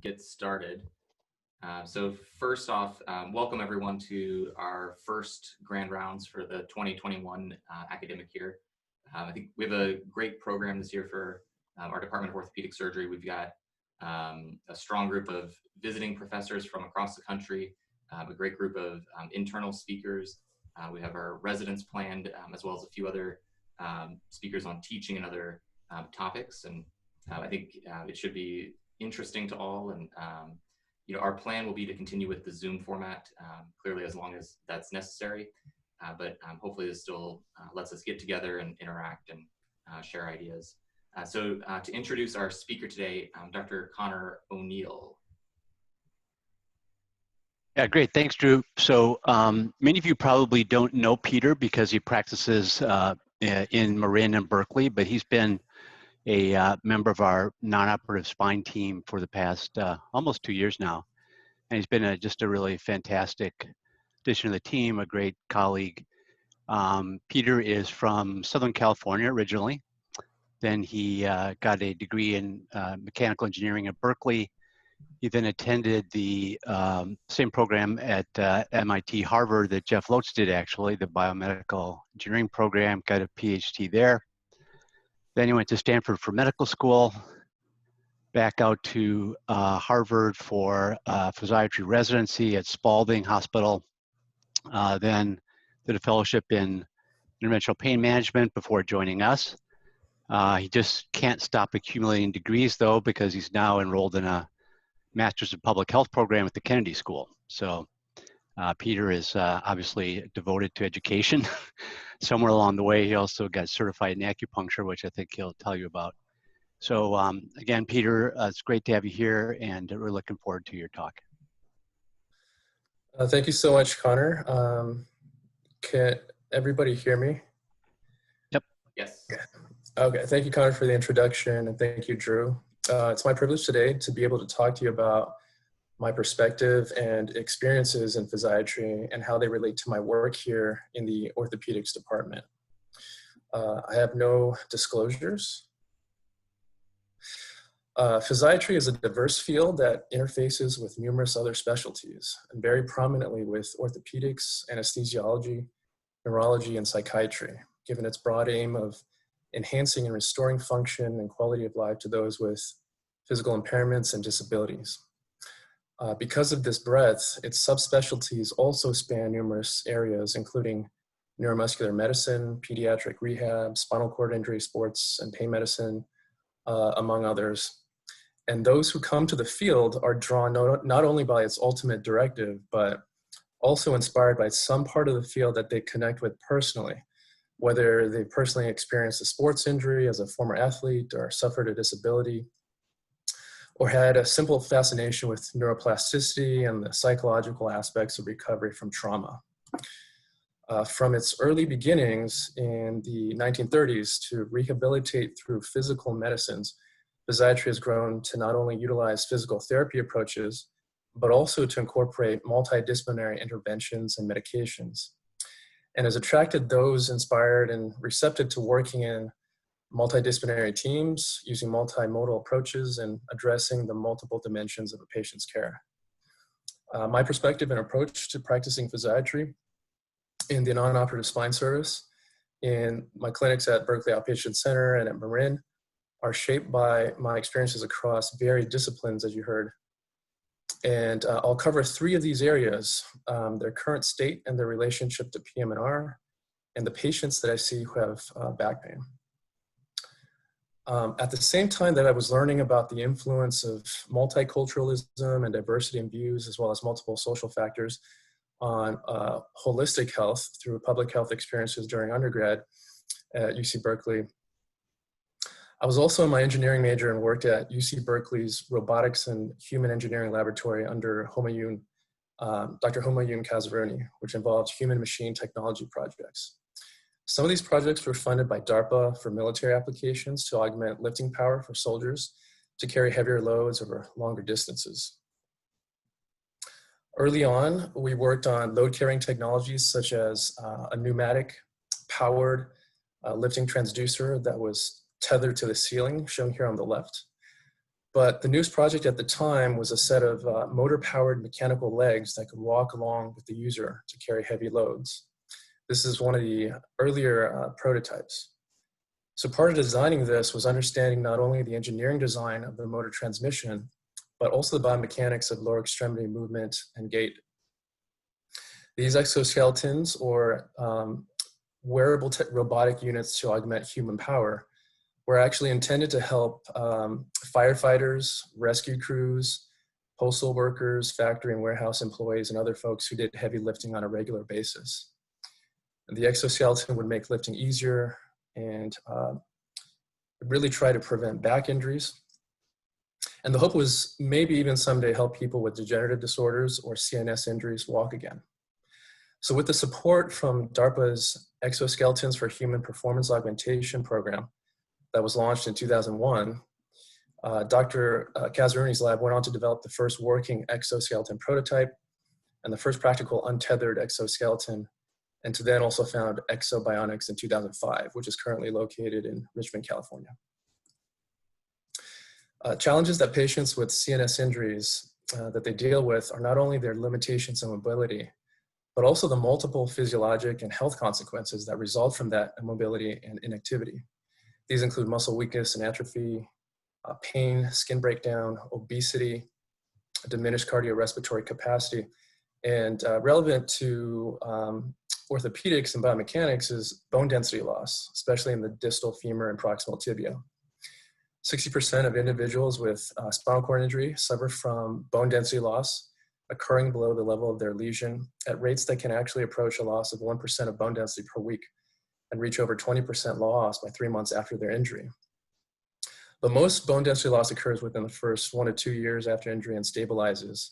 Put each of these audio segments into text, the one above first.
get started. So first off, welcome everyone to our first Grand Rounds for the 2021 academic year. I think we have a great program this year for our Department of Orthopedic Surgery. We've got a strong group of visiting professors from across the country, a great group of internal speakers. We have our residents planned, as well as a few other speakers on teaching and other topics. And I think it should be interesting to all. And our plan will be to continue with the Zoom format, clearly as long as that's necessary. But hopefully this still lets us get together and interact and share ideas. So to introduce our speaker today, Dr. Connor O'Neill. Yeah, great. Thanks, Drew. So many of you probably don't know Peter because he practices in Marin and Berkeley, but he's been a member of our non-operative spine team for the past almost 2 years now. And he's been just a really fantastic addition to the team, a great colleague. Peter is from Southern California originally. Then he got a degree in mechanical engineering at Berkeley. He then attended the same program at MIT Harvard that Jeff Loach did, actually, the biomedical engineering program, got a PhD there. Then he went to Stanford for medical school, back out to Harvard for physiatry residency at Spalding Hospital, then did a fellowship in interventional pain management before joining us. He just can't stop accumulating degrees, though, because he's now enrolled in a Master's of Public Health program at the Kennedy School. So Peter is obviously devoted to education. Somewhere along the way, he also got certified in acupuncture, which I think he'll tell you about. So again, Peter, it's great to have you here, and we're looking forward to your talk. Thank you so much, Connor. Can everybody hear me? Yep. Yes. Okay, thank you, Connor, for the introduction, and thank you, Drew. It's my privilege today to be able to talk to you about my perspective and experiences in physiatry and how they relate to my work here in the orthopedics department. I have no disclosures. Physiatry is a diverse field that interfaces with numerous other specialties, and very prominently with orthopedics, anesthesiology, neurology, and psychiatry, given its broad aim of enhancing and restoring function and quality of life to those with physical impairments and disabilities. Because of this breadth, its subspecialties also span numerous areas, including neuromuscular medicine, pediatric rehab, spinal cord injury, sports and pain medicine, among others. And those who come to the field are drawn not only by its ultimate directive, but also inspired by some part of the field that they connect with personally, whether they personally experienced a sports injury as a former athlete or suffered a disability, or had a simple fascination with neuroplasticity and the psychological aspects of recovery from trauma. From its early beginnings in the 1930s to rehabilitate through physical medicines, physiatry has grown to not only utilize physical therapy approaches, but also to incorporate multidisciplinary interventions and medications, and has attracted those inspired and receptive to working in multidisciplinary teams, using multimodal approaches and addressing the multiple dimensions of a patient's care. My perspective and approach to practicing physiatry in the non-operative spine service, in my clinics at Berkeley Outpatient Center and at Marin, are shaped by my experiences across varied disciplines, as you heard. And I'll cover 3 of these areas: their current state and their relationship to PM&R, and the patients that I see who have back pain. At the same time that I was learning about the influence of multiculturalism and diversity in views, as well as multiple social factors on holistic health through public health experiences during undergrad at UC Berkeley, I was also in my engineering major and worked at UC Berkeley's Robotics and Human Engineering Laboratory under Dr. Humayun Kazaruni, which involved human-machine technology projects. Some of these projects were funded by DARPA for military applications to augment lifting power for soldiers to carry heavier loads over longer distances. Early on, we worked on load-carrying technologies such as a pneumatic-powered lifting transducer that was tethered to the ceiling, shown here on the left. But the newest project at the time was a set of motor-powered mechanical legs that could walk along with the user to carry heavy loads. This is one of the earlier prototypes. So part of designing this was understanding not only the engineering design of the motor transmission, but also the biomechanics of lower extremity movement and gait. These exoskeletons, or wearable robotic units to augment human power, were actually intended to help firefighters, rescue crews, postal workers, factory and warehouse employees, and other folks who did heavy lifting on a regular basis. And the exoskeleton would make lifting easier and really try to prevent back injuries. And the hope was maybe even someday help people with degenerative disorders or CNS injuries walk again. So with the support from DARPA's Exoskeletons for Human Performance Augmentation program that was launched in 2001, Dr. Kazaruni's lab went on to develop the first working exoskeleton prototype and the first practical untethered exoskeleton, and to then also found Exobionics in 2005, which is currently located in Richmond, California. Challenges that patients with CNS injuries that they deal with are not only their limitations in mobility, but also the multiple physiologic and health consequences that result from that immobility and inactivity. These include muscle weakness and atrophy, pain, skin breakdown, obesity, diminished cardiorespiratory capacity, and relevant to orthopedics and biomechanics is bone density loss, especially in the distal femur and proximal tibia. 60% of individuals with spinal cord injury suffer from bone density loss occurring below the level of their lesion at rates that can actually approach a loss of 1% of bone density per week and reach over 20% loss by 3 months after their injury. But most bone density loss occurs within the first 1 to 2 years after injury and stabilizes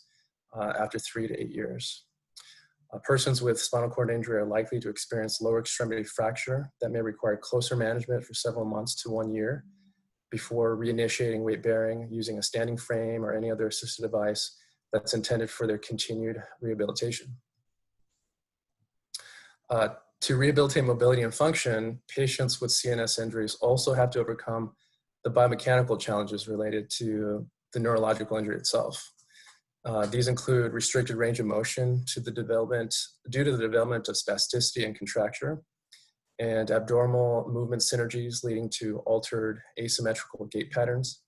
after 3 to 8 years. Persons with spinal cord injury are likely to experience lower extremity fracture that may require closer management for several months to 1 year before reinitiating weight bearing using a standing frame or any other assisted device that's intended for their continued rehabilitation. To rehabilitate mobility and function, patients with CNS injuries also have to overcome the biomechanical challenges related to the neurological injury itself. These include restricted range of motion due to the development of spasticity and contracture, and abnormal movement synergies leading to altered asymmetrical gait patterns,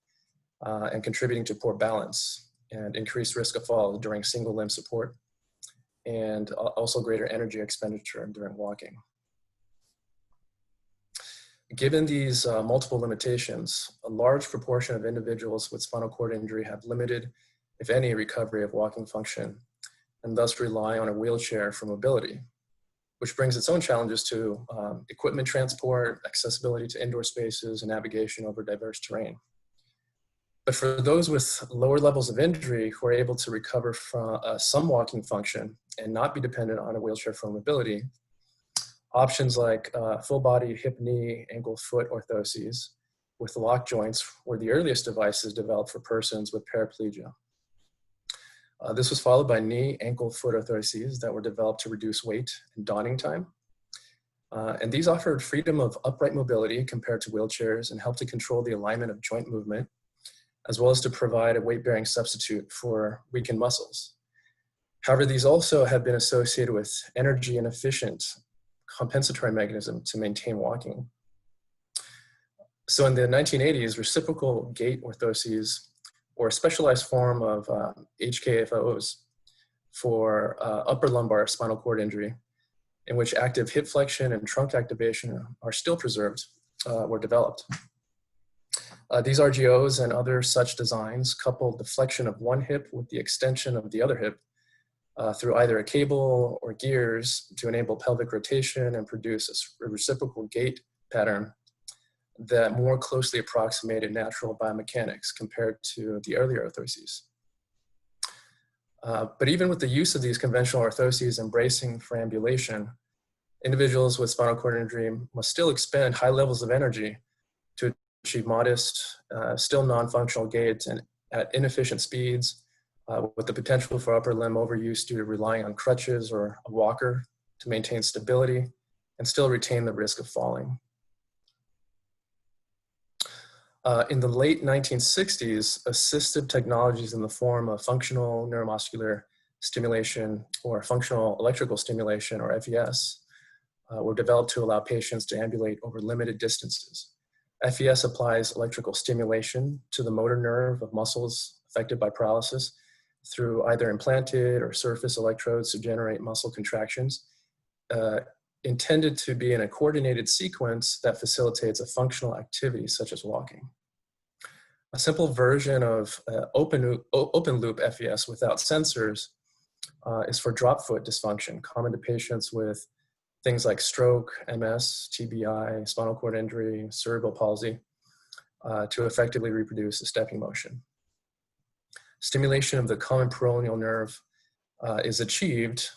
and contributing to poor balance and increased risk of fall during single limb support, and also greater energy expenditure during walking. Given these multiple limitations, a large proportion of individuals with spinal cord injury have limited, if any, recovery of walking function, and thus rely on a wheelchair for mobility, which brings its own challenges to equipment transport, accessibility to indoor spaces, and navigation over diverse terrain. But for those with lower levels of injury who are able to recover from some walking function and not be dependent on a wheelchair for mobility, options like full body hip, knee, ankle, foot orthoses with lock joints were the earliest devices developed for persons with paraplegia. This was followed by knee, ankle, foot orthoses that were developed to reduce weight and donning time. And these offered freedom of upright mobility compared to wheelchairs and helped to control the alignment of joint movement, as well as to provide a weight-bearing substitute for weakened muscles. However, these also have been associated with energy inefficient compensatory mechanism to maintain walking. So in the 1980s, reciprocal gait orthoses, or a specialized form of HKFOs for upper lumbar spinal cord injury, in which active hip flexion and trunk activation are still preserved, were developed. These RGOs and other such designs coupled the flexion of one hip with the extension of the other hip through either a cable or gears to enable pelvic rotation and produce a reciprocal gait pattern that more closely approximated natural biomechanics compared to the earlier orthoses. But even with the use of these conventional orthoses and bracing for ambulation, individuals with spinal cord injury must still expend high levels of energy to achieve modest, still non-functional gaits and at inefficient speeds, with the potential for upper limb overuse due to relying on crutches or a walker to maintain stability and still retain the risk of falling. In the late 1960s, assistive technologies in the form of functional neuromuscular stimulation or functional electrical stimulation, or FES, were developed to allow patients to ambulate over limited distances. FES applies electrical stimulation to the motor nerve of muscles affected by paralysis through either implanted or surface electrodes to generate muscle contractions, intended to be in a coordinated sequence that facilitates a functional activity such as walking. A simple version of open loop FES without sensors is for drop foot dysfunction, common to patients with things like stroke, MS, TBI, spinal cord injury, cerebral palsy, to effectively reproduce the stepping motion. Stimulation of the common peroneal nerve is achieved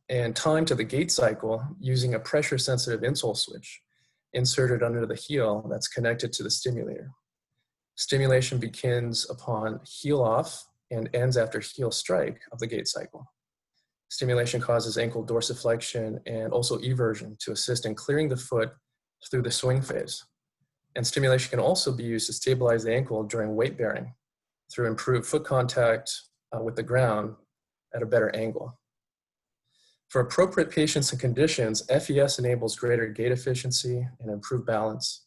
and timed to the gait cycle using a pressure-sensitive insole switch inserted under the heel that's connected to the stimulator. Stimulation begins upon heel off and ends after heel strike of the gait cycle. Stimulation causes ankle dorsiflexion and also eversion to assist in clearing the foot through the swing phase. And stimulation can also be used to stabilize the ankle during weight bearing through improved foot contact with the ground at a better angle. For appropriate patients and conditions, FES enables greater gait efficiency and improved balance.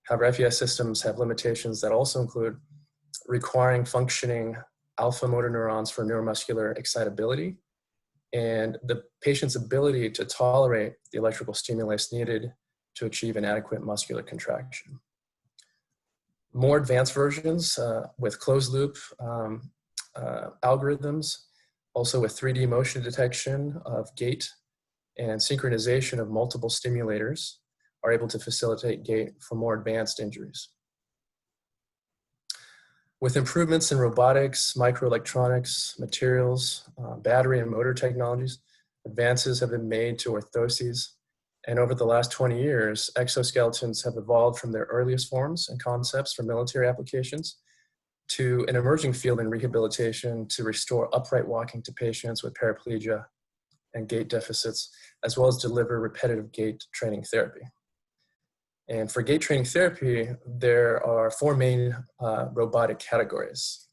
However, FES systems have limitations that also include requiring functioning alpha motor neurons for neuromuscular excitability and the patient's ability to tolerate the electrical stimulus needed to achieve an adequate muscular contraction. More advanced versions with closed loop algorithms, also with 3D motion detection of gait and synchronization of multiple stimulators, are able to facilitate gait for more advanced injuries. With improvements in robotics, microelectronics, materials, battery and motor technologies, advances have been made to orthoses. And over the last 20 years, exoskeletons have evolved from their earliest forms and concepts for military applications to an emerging field in rehabilitation to restore upright walking to patients with paraplegia and gait deficits, as well as deliver repetitive gait training therapy. And for gait training therapy, there are four main robotic categories.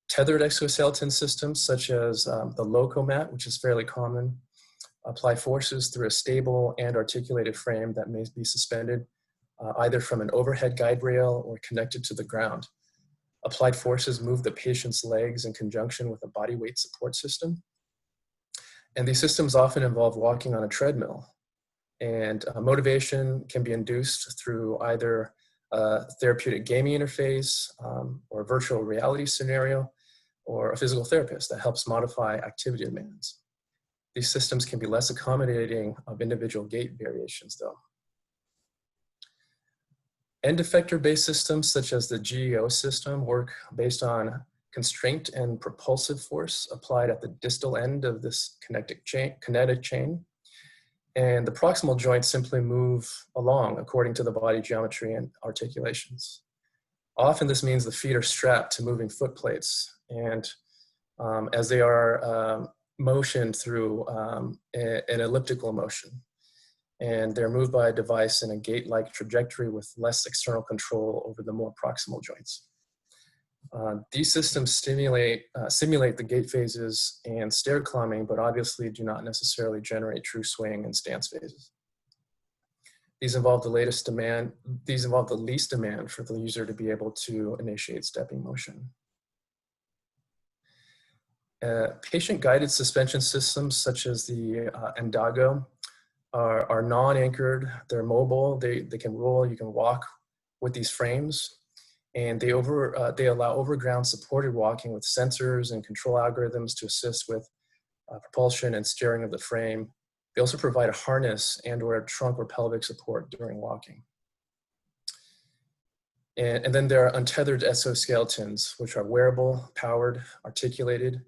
Tethered exoskeleton systems, such as the Locomat, which is fairly common, apply forces through a stable and articulated frame that may be suspended either from an overhead guide rail or connected to the ground. Applied forces move the patient's legs in conjunction with a body weight support system. And these systems often involve walking on a treadmill. And motivation can be induced through either a therapeutic gaming interface or a virtual reality scenario, or a physical therapist that helps modify activity demands. These systems can be less accommodating of individual gait variations though. End effector-based systems such as the GEO system work based on constraint and propulsive force applied at the distal end of this kinetic chain. And the proximal joints simply move along according to the body geometry and articulations. Often this means the feet are strapped to moving foot plates, and as they are motioned through an elliptical motion. And they're moved by a device in a gait-like trajectory with less external control over the more proximal joints. These systems simulate the gait phases and stair climbing, but obviously do not necessarily generate true swing and stance phases. These involve the least demand for the user to be able to initiate stepping motion. Patient-guided suspension systems such as the Endago are non-anchored, they're mobile, they can roll, you can walk with these frames. And they allow overground supported walking with sensors and control algorithms to assist with propulsion and steering of the frame. They also provide a harness and or a trunk or pelvic support during walking. And then there are untethered exoskeletons, which are wearable, powered, articulated,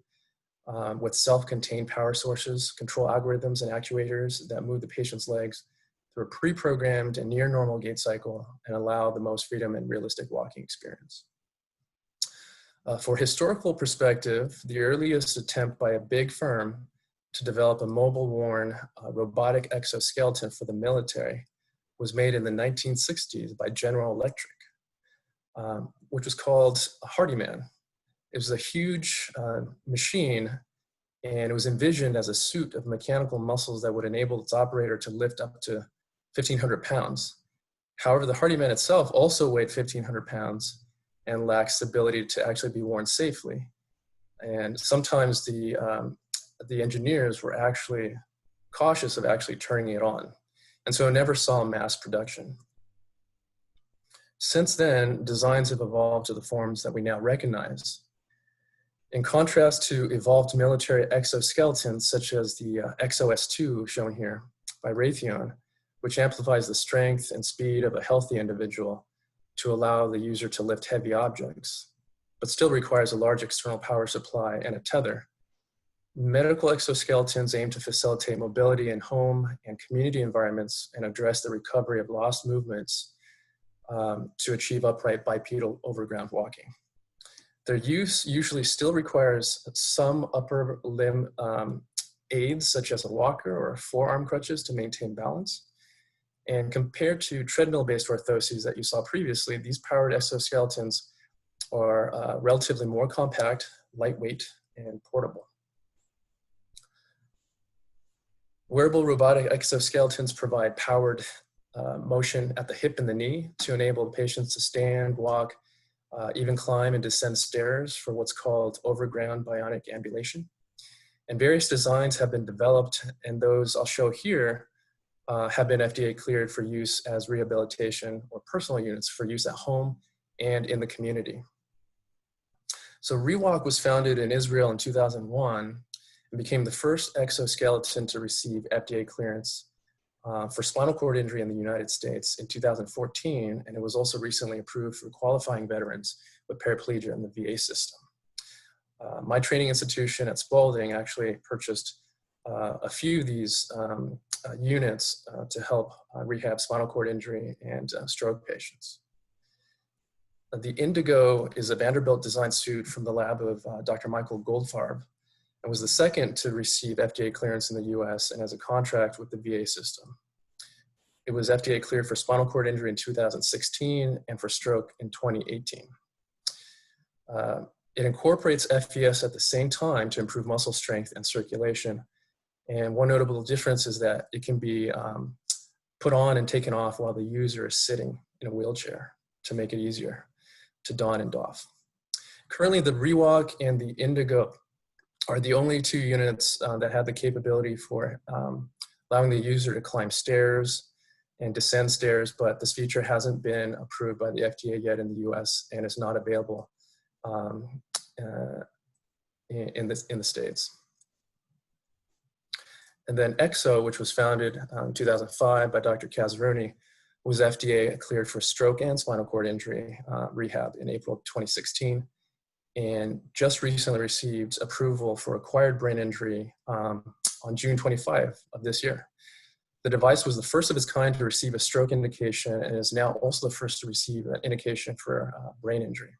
with self-contained power sources, control algorithms and actuators that move the patient's legs through a pre-programmed and near normal gait cycle and allow the most freedom and realistic walking experience. For historical perspective, the earliest attempt by a big firm to develop a mobile worn robotic exoskeleton for the military was made in the 1960s by General Electric, which was called a Hardyman. It was a huge machine, and it was envisioned as a suit of mechanical muscles that would enable its operator to lift up to 1,500 pounds. However, the Hardyman itself also weighed 1,500 pounds and lacks the ability to actually be worn safely. And sometimes the engineers were actually cautious of actually turning it on. And so it never saw mass production. Since then, designs have evolved to the forms that we now recognize. In contrast to evolved military exoskeletons, such as the ExoS2 shown here by Raytheon, which amplifies the strength and speed of a healthy individual to allow the user to lift heavy objects, but still requires a large external power supply and a tether. Medical exoskeletons aim to facilitate mobility in home and community environments and address the recovery of lost movements to achieve upright bipedal overground walking. Their use usually still requires some upper limb aids, such as a walker or forearm crutches to maintain balance. And compared to treadmill-based orthoses that you saw previously, these powered exoskeletons are relatively more compact, lightweight, and portable. Wearable robotic exoskeletons provide powered motion at the hip and the knee to enable patients to stand, walk, even climb and descend stairs for what's called overground bionic ambulation. And various designs have been developed, and those I'll show here have been FDA cleared for use as rehabilitation or personal units for use at home and in the community. So ReWalk was founded in Israel in 2001 and became the first exoskeleton to receive FDA clearance for spinal cord injury in the United States in 2014, and it was also recently approved for qualifying veterans with paraplegia in the VA system. My training institution at Spalding actually purchased a few of these units to help rehab spinal cord injury and stroke patients. The Indigo is a Vanderbilt design suit from the lab of Dr. Michael Goldfarb, and was the second to receive FDA clearance in the US and has a contract with the VA system. It was FDA cleared for spinal cord injury in 2016 and for stroke in 2018. It incorporates FVS at the same time to improve muscle strength and circulation. And one notable difference is that it can be put on and taken off while the user is sitting in a wheelchair to make it easier to don and doff. Currently, the ReWalk and the Indigo are the only two units that have the capability for allowing the user to climb stairs and descend stairs, but this feature hasn't been approved by the FDA yet in the US and is not available in the States. And then EXO, which was founded in 2005 by Dr. Kazruni, was FDA cleared for stroke and spinal cord injury rehab in April 2016, and just recently received approval for acquired brain injury on June 25 of this year. The device was the first of its kind to receive a stroke indication and is now also the first to receive an indication for brain injury.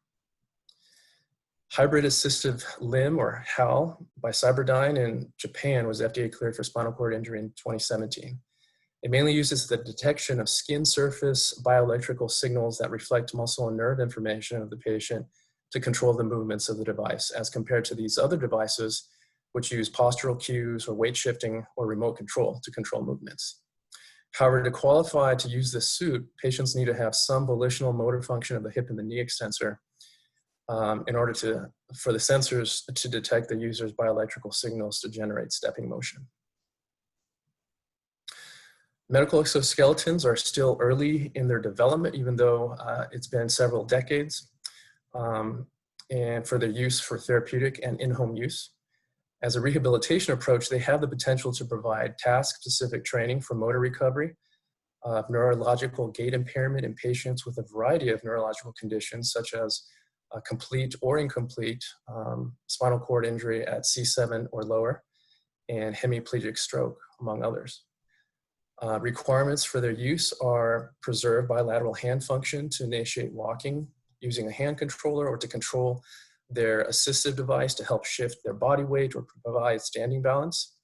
Hybrid Assistive Limb, or HAL, by Cyberdyne in Japan was FDA cleared for spinal cord injury in 2017. It mainly uses the detection of skin surface bioelectrical signals that reflect muscle and nerve information of the patient to control the movements of the device, as compared to these other devices which use postural cues or weight shifting or remote control to control movements. However, to qualify to use this suit, patients need to have some volitional motor function of the hip and the knee extensor in order for the sensors to detect the user's bioelectrical signals to generate stepping motion. Medical exoskeletons are still early in their development, even though it's been several decades, and for their use for therapeutic and in-home use. As a rehabilitation approach, they have the potential to provide task-specific training for motor recovery, neurological gait impairment in patients with a variety of neurological conditions, such as complete or incomplete spinal cord injury at C7 or lower, and hemiplegic stroke, among others. Requirements for their use are preserve bilateral hand function to initiate walking using a hand controller, or to control their assistive device to help shift their body weight or provide standing balance,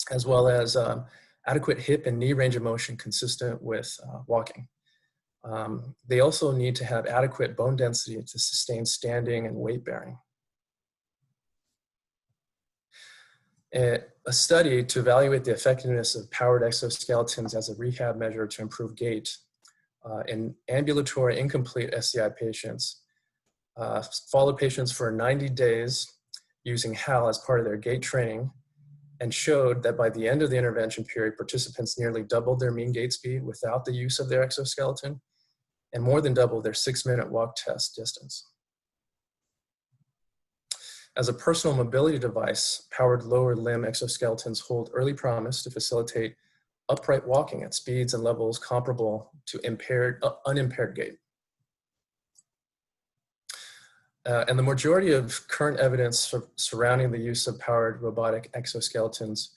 as well as adequate hip and knee range of motion consistent with walking. They also need to have adequate bone density to sustain standing and weight bearing. A study to evaluate the effectiveness of powered exoskeletons as a rehab measure to improve gait in ambulatory incomplete SCI patients followed patients for 90 days using HAL as part of their gait training, and showed that by the end of the intervention period, participants nearly doubled their mean gait speed without the use of their exoskeleton, and more than doubled their 6-minute walk test distance. As a personal mobility device, powered lower limb exoskeletons hold early promise to facilitate upright walking at speeds and levels comparable to unimpaired gait. And the majority of current evidence surrounding the use of powered robotic exoskeletons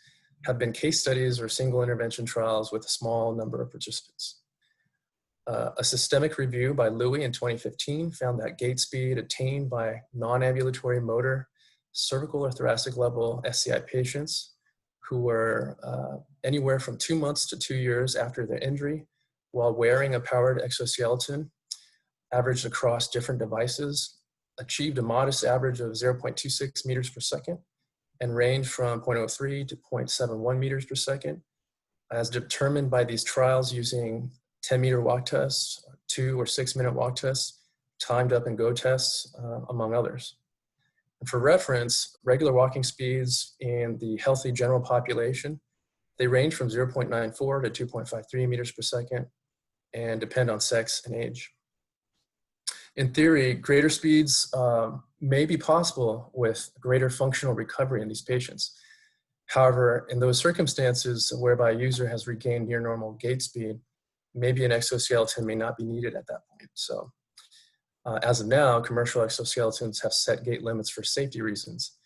have been case studies or single intervention trials with a small number of participants. A systemic review by Louis in 2015 found that gait speed attained by non-ambulatory motor cervical or thoracic level SCI patients who were anywhere from 2 months to 2 years after their injury while wearing a powered exoskeleton, averaged across different devices, achieved a modest average of 0.26 meters per second and ranged from 0.03 to 0.71 meters per second, as determined by these trials using 10-meter walk tests, 2 or 6-minute walk tests, timed up and go tests, among others. And for reference, regular walking speeds in the healthy general population, they range from 0.94 to 2.53 meters per second and depend on sex and age. In theory, greater speeds may be possible with greater functional recovery in these patients. However, in those circumstances whereby a user has regained near normal gait speed, maybe an exoskeleton may not be needed at that point. So as of now, commercial exoskeletons have set gait limits for safety reasons,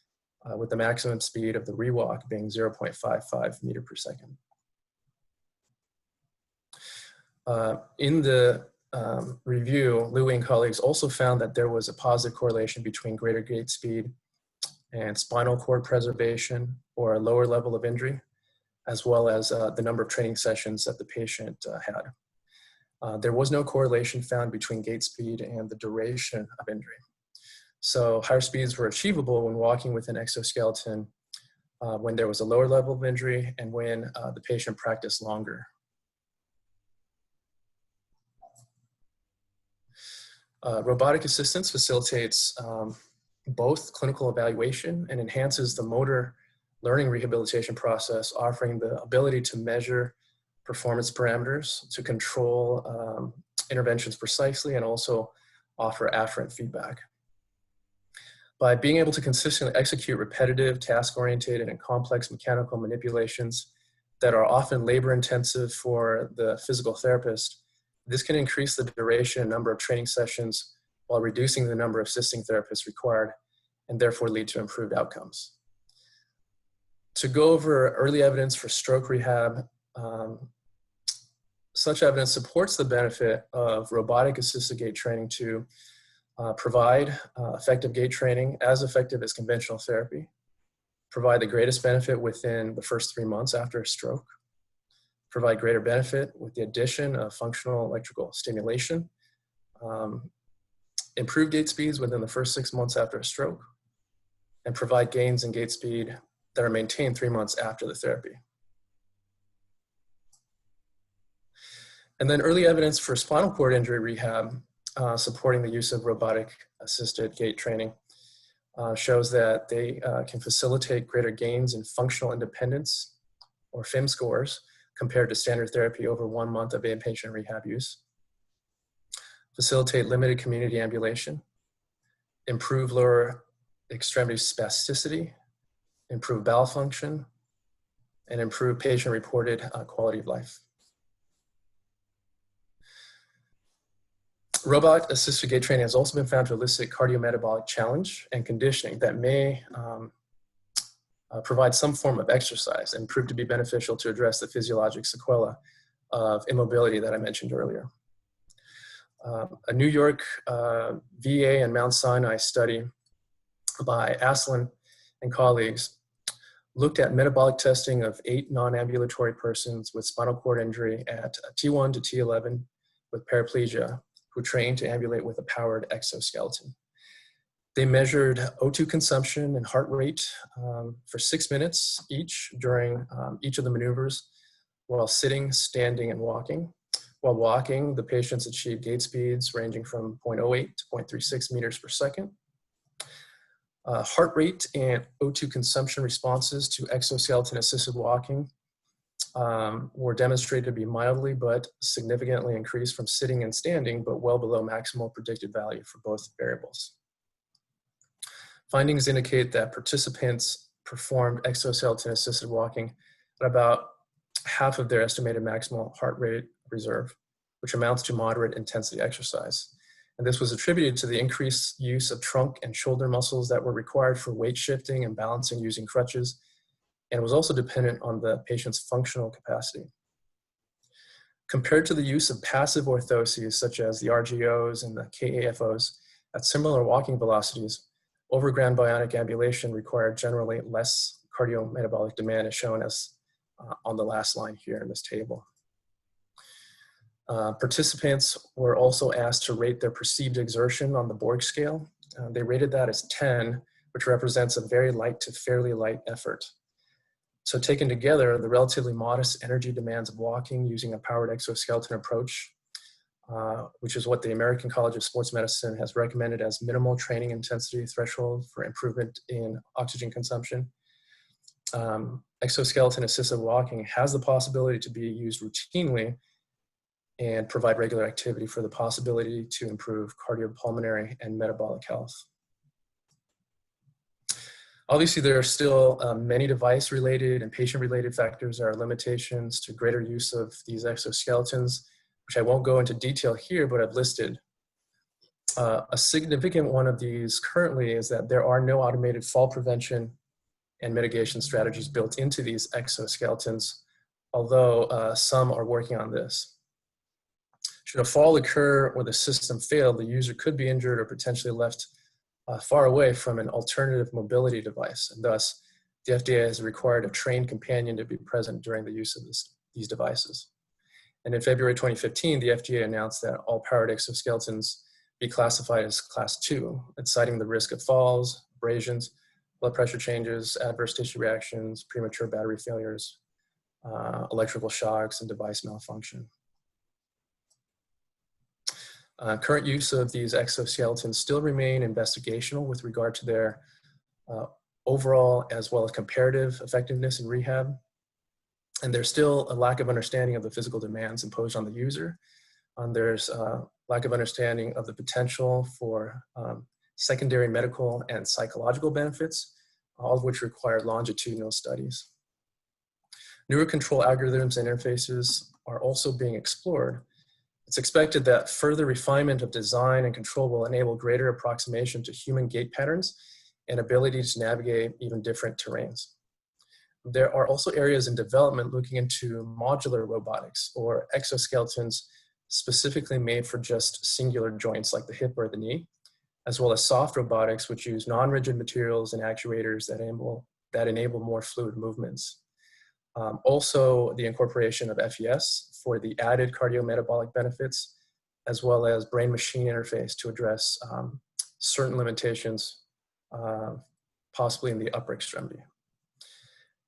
with the maximum speed of the rewalk being 0.55 meter per second. In the review, Louis and colleagues also found that there was a positive correlation between greater gait speed and spinal cord preservation or a lower level of injury, as well as the number of training sessions that the patient had. There was no correlation found between gait speed and the duration of injury. So higher speeds were achievable when walking with an exoskeleton when there was a lower level of injury and when the patient practiced longer. Robotic assistance facilitates both clinical evaluation and enhances the motor learning rehabilitation process, offering the ability to measure performance parameters, to control interventions precisely, and also offer afferent feedback. By being able to consistently execute repetitive, task-oriented, and complex mechanical manipulations that are often labor-intensive for the physical therapist, this can increase the duration and number of training sessions while reducing the number of assisting therapists required, and therefore lead to improved outcomes. To go over early evidence for stroke rehab, such evidence supports the benefit of robotic assisted gait training to provide effective gait training as effective as conventional therapy, provide the greatest benefit within the first 3 months after a stroke, provide greater benefit with the addition of functional electrical stimulation, improve gait speeds within the first 6 months after a stroke, and provide gains in gait speed that are maintained 3 months after the therapy. And then early evidence for spinal cord injury rehab supporting the use of robotic assisted gait training shows that they can facilitate greater gains in functional independence or FIM scores compared to standard therapy over 1 month of inpatient rehab use, facilitate limited community ambulation, improve lower extremity spasticity, improve bowel function, and improve patient-reported quality of life. Robot-assisted gait training has also been found to elicit cardio-metabolic challenge and conditioning that may provide some form of exercise and prove to be beneficial to address the physiologic sequela of immobility that I mentioned earlier. A New York VA and Mount Sinai study by Aslan and colleagues looked at metabolic testing of 8 non-ambulatory persons with spinal cord injury at T1 to T11 with paraplegia who trained to ambulate with a powered exoskeleton. They measured O2 consumption and heart rate for 6 minutes each during each of the maneuvers while sitting, standing, and walking. While walking, the patients achieved gait speeds ranging from 0.08 to 0.36 meters per second. Heart rate and O2 consumption responses to exoskeleton-assisted walking were demonstrated to be mildly but significantly increased from sitting and standing, but well below maximal predicted value for both variables. Findings indicate that participants performed exoskeleton-assisted walking at about half of their estimated maximal heart rate reserve, which amounts to moderate intensity exercise. And this was attributed to the increased use of trunk and shoulder muscles that were required for weight shifting and balancing using crutches, and was also dependent on the patient's functional capacity. Compared to the use of passive orthoses, such as the RGOs and the KAFOs, at similar walking velocities, overground bionic ambulation required generally less cardio-metabolic demand, as shown as on the last line here in this table. Participants were also asked to rate their perceived exertion on the Borg scale. They rated that as 10, which represents a very light to fairly light effort. So taken together, the relatively modest energy demands of walking using a powered exoskeleton approach, which is what the American College of Sports Medicine has recommended as minimal training intensity threshold for improvement in oxygen consumption. Exoskeleton-assisted walking has the possibility to be used routinely and provide regular activity for the possibility to improve cardiopulmonary and metabolic health. Obviously, there are still many device-related and patient-related factors that are limitations to greater use of these exoskeletons, which I won't go into detail here, but I've listed. A significant one of these currently is that there are no automated fall prevention and mitigation strategies built into these exoskeletons, although some are working on this. Should a fall occur or the system fail, the user could be injured or potentially left far away from an alternative mobility device, and thus the FDA has required a trained companion to be present during the use of these devices. And in February 2015, the FDA announced that all powered exoskeletons be classified as Class 2, and citing the risk of falls, abrasions, blood pressure changes, adverse tissue reactions, premature battery failures, electrical shocks, and device malfunction. Current use of these exoskeletons still remain investigational with regard to their overall as well as comparative effectiveness in rehab. And there's still a lack of understanding of the physical demands imposed on the user. There's a lack of understanding of the potential for secondary medical and psychological benefits, all of which require longitudinal studies. Neurocontrol algorithms and interfaces are also being explored. It's expected that further refinement of design and control will enable greater approximation to human gait patterns and ability to navigate even different terrains. There are also areas in development looking into modular robotics or exoskeletons specifically made for just singular joints like the hip or the knee, as well as soft robotics which use non-rigid materials and actuators that enable more fluid movements. Also, the incorporation of FES for the added cardio-metabolic benefits, as well as brain-machine interface to address certain limitations, possibly in the upper extremity.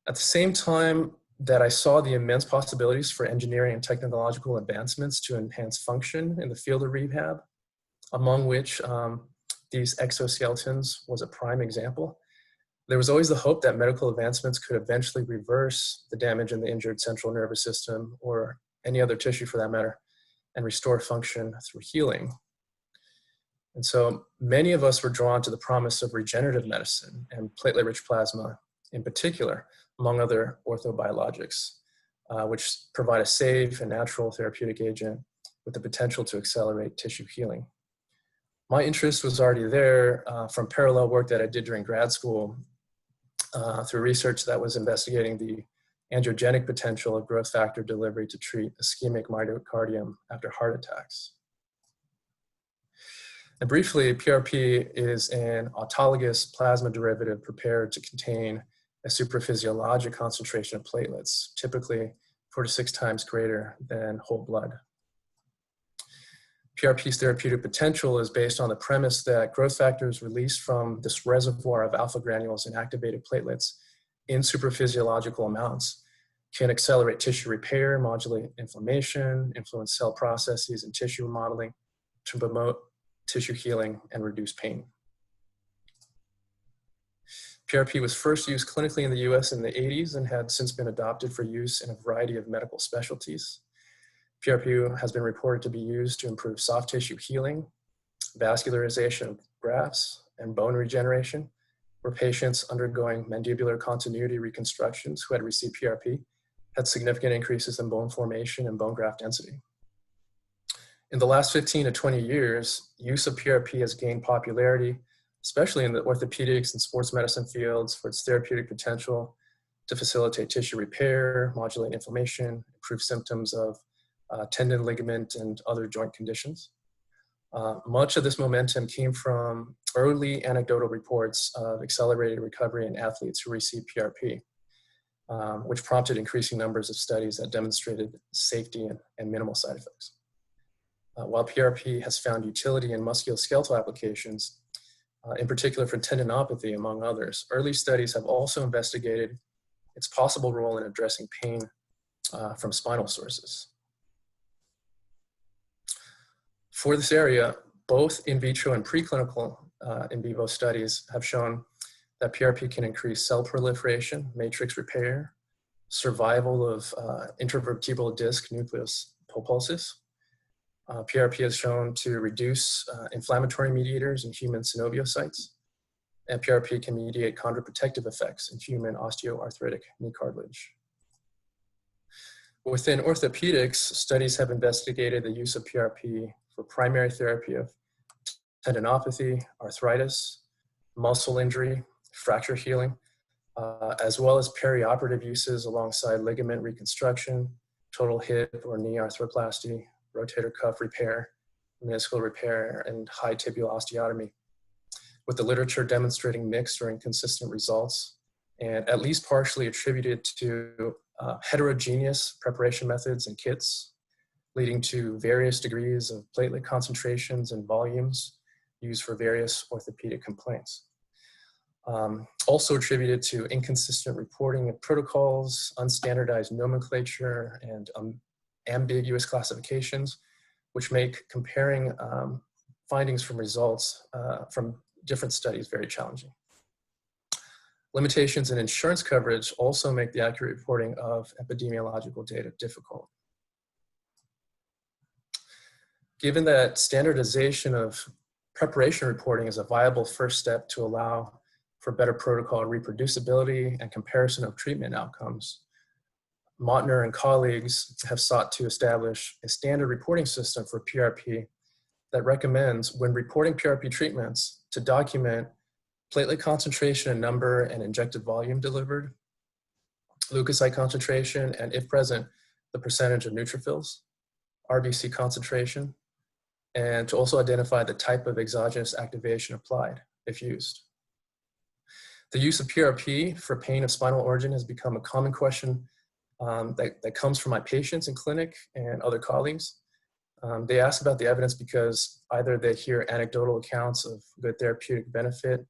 At the same time that I saw the immense possibilities for engineering and technological advancements to enhance function in the field of rehab, among which these exoskeletons was a prime example, there was always the hope that medical advancements could eventually reverse the damage in the injured central nervous system or any other tissue for that matter, and restore function through healing. And so many of us were drawn to the promise of regenerative medicine and platelet-rich plasma in particular, among other orthobiologics, which provide a safe and natural therapeutic agent with the potential to accelerate tissue healing. My interest was already there from parallel work that I did during grad school through research that was investigating the angiogenic potential of growth factor delivery to treat ischemic myocardium after heart attacks. And briefly, PRP is an autologous plasma derivative prepared to contain a supraphysiologic concentration of platelets, typically 4 to 6 times greater than whole blood. PRP's therapeutic potential is based on the premise that growth factors released from this reservoir of alpha granules and activated platelets in supraphysiological amounts can accelerate tissue repair, modulate inflammation, influence cell processes and tissue remodeling to promote tissue healing and reduce pain. PRP was first used clinically in the US in the 80s and had since been adopted for use in a variety of medical specialties. PRP has been reported to be used to improve soft tissue healing, vascularization of grafts, and bone regeneration, where patients undergoing mandibular continuity reconstructions who had received PRP had significant increases in bone formation and bone graft density. In the last 15 to 20 years, use of PRP has gained popularity, especially in the orthopedics and sports medicine fields, for its therapeutic potential to facilitate tissue repair, modulate inflammation, improve symptoms of tendon, ligament, and other joint conditions. Much of this momentum came from early anecdotal reports of accelerated recovery in athletes who received PRP, which prompted increasing numbers of studies that demonstrated safety and minimal side effects. While PRP has found utility in musculoskeletal applications, in particular for tendinopathy, among others, early studies have also investigated its possible role in addressing pain from spinal sources. For this area, both in vitro and preclinical in vivo studies have shown that PRP can increase cell proliferation, matrix repair, survival of intervertebral disc nucleus pulposus. PRP has shown to reduce inflammatory mediators in human synoviocytes, and PRP can mediate chondroprotective effects in human osteoarthritic knee cartilage. Within orthopedics, studies have investigated the use of PRP for primary therapy of tendinopathy, arthritis, muscle injury, fracture healing, as well as perioperative uses alongside ligament reconstruction, total hip or knee arthroplasty, rotator cuff repair, meniscal repair, and high tibial osteotomy, with the literature demonstrating mixed or inconsistent results, and at least partially attributed to heterogeneous preparation methods and kits, leading to various degrees of platelet concentrations and volumes used for various orthopedic complaints. Also attributed to inconsistent reporting of protocols, unstandardized nomenclature, and ambiguous classifications, which make comparing findings from results from different studies very challenging. Limitations in insurance coverage also make the accurate reporting of epidemiological data difficult. Given that standardization of preparation reporting is a viable first step to allow for better protocol reproducibility and comparison of treatment outcomes, Mottner and colleagues have sought to establish a standard reporting system for PRP that recommends, when reporting PRP treatments, to document platelet concentration and number and injected volume delivered, leukocyte concentration, and if present, the percentage of neutrophils, RBC concentration, and to also identify the type of exogenous activation applied, if used. The use of PRP for pain of spinal origin has become a common question that comes from my patients in clinic and other colleagues. They ask about the evidence because either they hear anecdotal accounts of good therapeutic benefit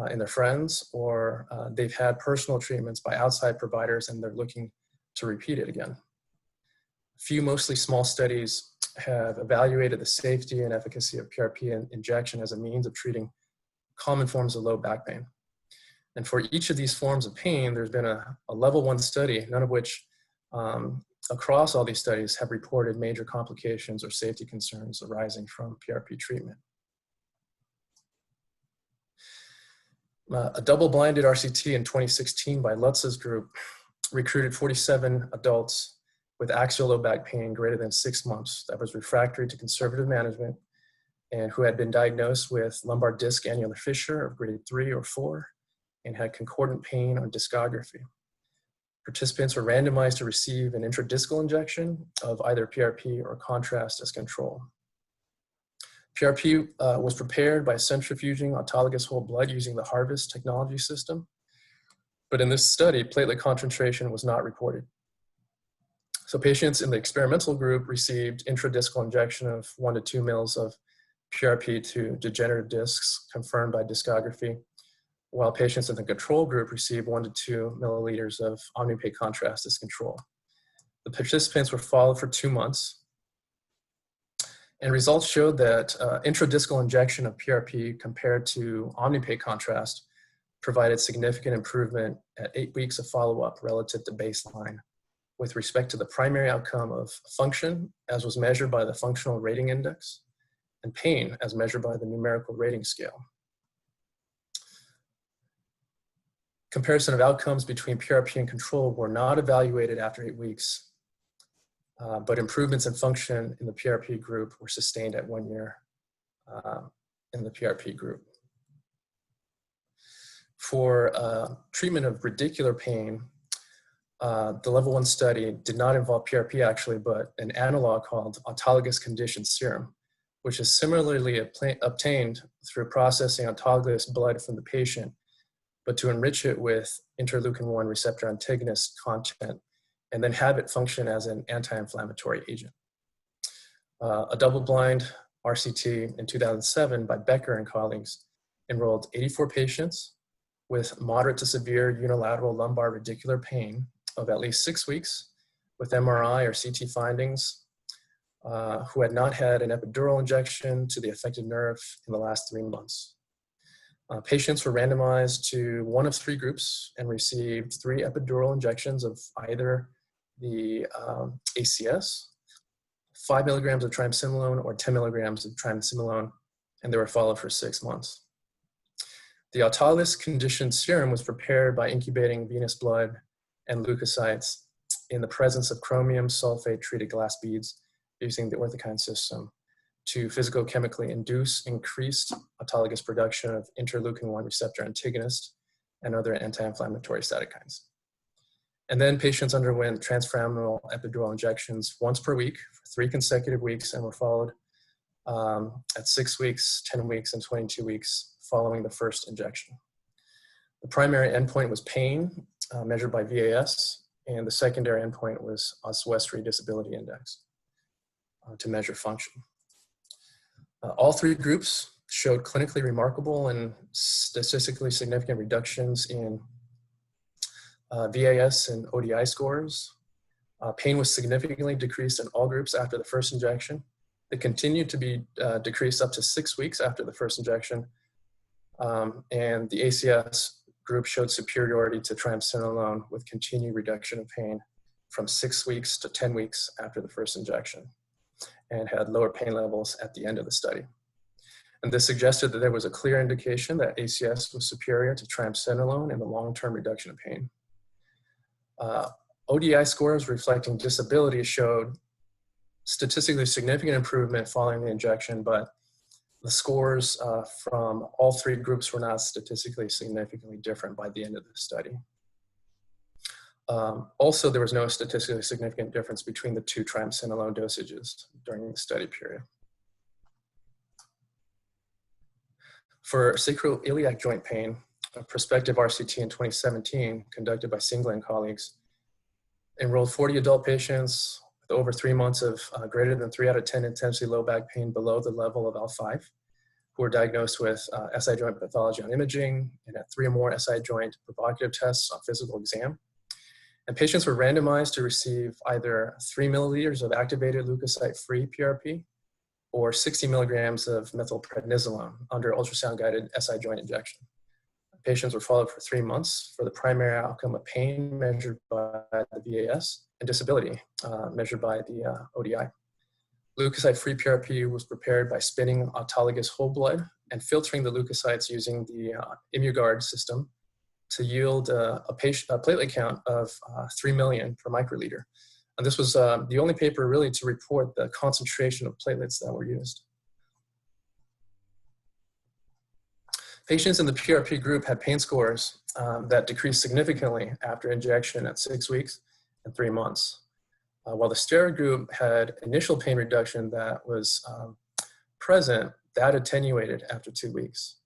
in their friends, or they've had personal treatments by outside providers and they're looking to repeat it again. A few mostly small studies have evaluated the safety and efficacy of PRP injection as a means of treating common forms of low back pain. And for each of these forms of pain, there's been a level 1 study, none of which across all these studies have reported major complications or safety concerns arising from PRP treatment. A double-blinded RCT in 2016 by Lutz's group recruited 47 adults with axial low back pain greater than 6 months that was refractory to conservative management and who had been diagnosed with lumbar disc annular fissure of grade 3 or 4 and had concordant pain on discography. Participants were randomized to receive an intradiscal injection of either PRP or contrast as control. PRP was prepared by centrifuging autologous whole blood using the Harvest technology system. But in this study, platelet concentration was not reported. So patients in the experimental group received intradiscal injection of 1 to 2 mils of PRP to degenerative discs confirmed by discography, while patients in the control group received 1 to 2 milliliters of Omnipaque contrast as control. The participants were followed for 2 months, and results showed that intradiscal injection of PRP compared to Omnipaque contrast provided significant improvement at 8 weeks of follow-up relative to baseline with respect to the primary outcome of function, as was measured by the functional rating index, and pain, as measured by the numerical rating scale. Comparison of outcomes between PRP and control were not evaluated after 8 weeks, but improvements in function in the PRP group were sustained at 1 year in the PRP group. For treatment of radicular pain, the level 1 study did not involve PRP actually, but an analog called autologous conditioned serum, which is similarly obtained through processing autologous blood from the patient, but to enrich it with interleukin-1 receptor antagonist content and then have it function as an anti-inflammatory agent. A double-blind RCT in 2007 by Becker and colleagues enrolled 84 patients with moderate to severe unilateral lumbar radicular pain of at least 6 weeks with MRI or CT findings who had not had an epidural injection to the affected nerve in the last 3 months. Patients were randomized to one of 3 groups and received 3 epidural injections of either the ACS, 5 milligrams of triamcinolone, or 10 milligrams of triamcinolone, and they were followed for 6 months. The autologous conditioned serum was prepared by incubating venous blood and leukocytes in the presence of chromium sulfate treated glass beads using the orthokine system to physicochemically induce increased autologous production of interleukin-1 receptor antagonist and other anti-inflammatory cytokines. And then patients underwent transforaminal epidural injections once per week for 3 consecutive weeks and were followed at 6 weeks, 10 weeks, and 22 weeks following the first injection. The primary endpoint was pain measured by VAS, and the secondary endpoint was Oswestry Disability Index to measure function. All 3 groups showed clinically remarkable and statistically significant reductions in VAS and ODI scores. Pain was significantly decreased in all groups after the first injection. It continued to be decreased up to 6 weeks after the first injection. And the ACS group showed superiority to triamcinolone with continued reduction of pain from 6 weeks to 10 weeks after the first injection, and had lower pain levels at the end of the study. And this suggested that there was a clear indication that ACS was superior to triamcinolone in the long-term reduction of pain. ODI scores reflecting disability showed statistically significant improvement following the injection, but the scores from all 3 groups were not statistically significantly different by the end of the study. Also, there was no statistically significant difference between the 2 triamcinolone dosages during the study period. For sacroiliac joint pain, a prospective RCT in 2017 conducted by Singla and colleagues enrolled 40 adult patients with over 3 months of greater than 3 out of 10 intensity low back pain below the level of L5, who were diagnosed with SI joint pathology on imaging and had 3 or more SI joint provocative tests on physical exam. And patients were randomized to receive either 3 milliliters of activated leukocyte-free PRP or 60 milligrams of methylprednisolone under ultrasound-guided SI joint injection. Patients were followed for 3 months for the primary outcome of pain measured by the VAS and disability measured by the ODI. Leukocyte-free PRP was prepared by spinning autologous whole blood and filtering the leukocytes using the ImmuGuard system to yield a platelet count of 3 million per microliter. And this was the only paper really to report the concentration of platelets that were used. Patients in the PRP group had pain scores that decreased significantly after injection at 6 weeks and 3 months, while the steroid group had initial pain reduction that was present, that attenuated after 2 weeks.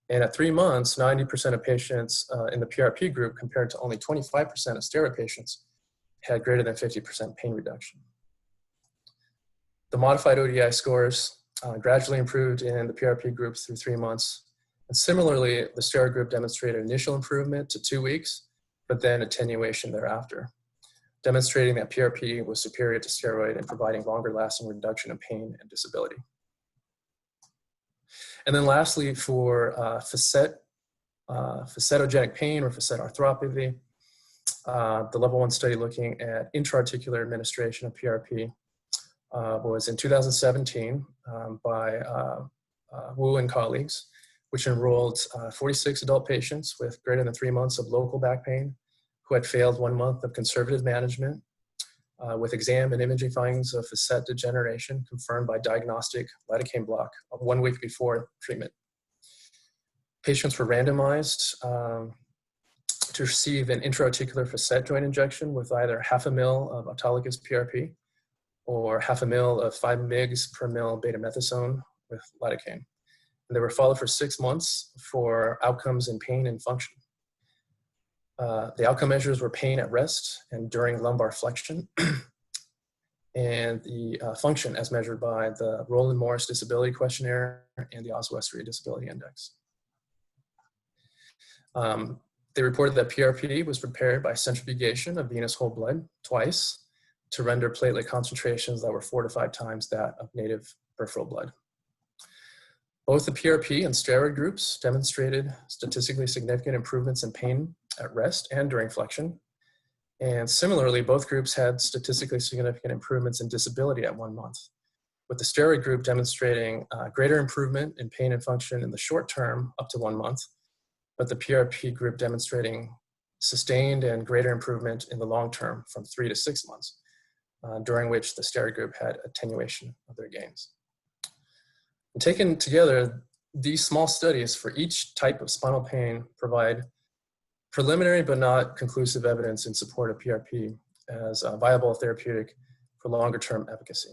And at 3 months, 90% of patients in the PRP group, compared to only 25% of steroid patients, had greater than 50% pain reduction. The modified ODI scores gradually improved in the PRP groups through 3 months. And similarly, the steroid group demonstrated initial improvement to 2 weeks, but then attenuation thereafter, demonstrating that PRP was superior to steroid and providing longer lasting reduction of pain and disability. And then lastly, for facetogenic pain or facet arthropathy, the level 1 study looking at intra-articular administration of PRP was in 2017 by Wu and colleagues, which enrolled 46 adult patients with greater than 3 months of local back pain who had failed 1 month of conservative management with exam and imaging findings of facet degeneration confirmed by diagnostic lidocaine block 1 week before treatment. Patients were randomized to receive an intra-articular facet joint injection with either 0.5 ml of autologous PRP or 0.5 ml of 5 mg per ml betamethasone with lidocaine. And they were followed for 6 months for outcomes in pain and function. The outcome measures were pain at rest and during lumbar flexion, and the function as measured by the Roland Morris Disability Questionnaire and the Oswestry Disability Index. They reported that PRP was prepared by centrifugation of venous whole blood twice to render platelet concentrations that were 4 to 5 times that of native peripheral blood. Both the PRP and steroid groups demonstrated statistically significant improvements in pain at rest and during flexion. And similarly, both groups had statistically significant improvements in disability at 1 month, with the steroid group demonstrating greater improvement in pain and function in the short term up to 1 month, but the PRP group demonstrating sustained and greater improvement in the long term from 3 to 6 months, during which the steroid group had attenuation of their gains. And taken together, these small studies for each type of spinal pain provide preliminary but not conclusive evidence in support of PRP as a viable therapeutic for longer term efficacy.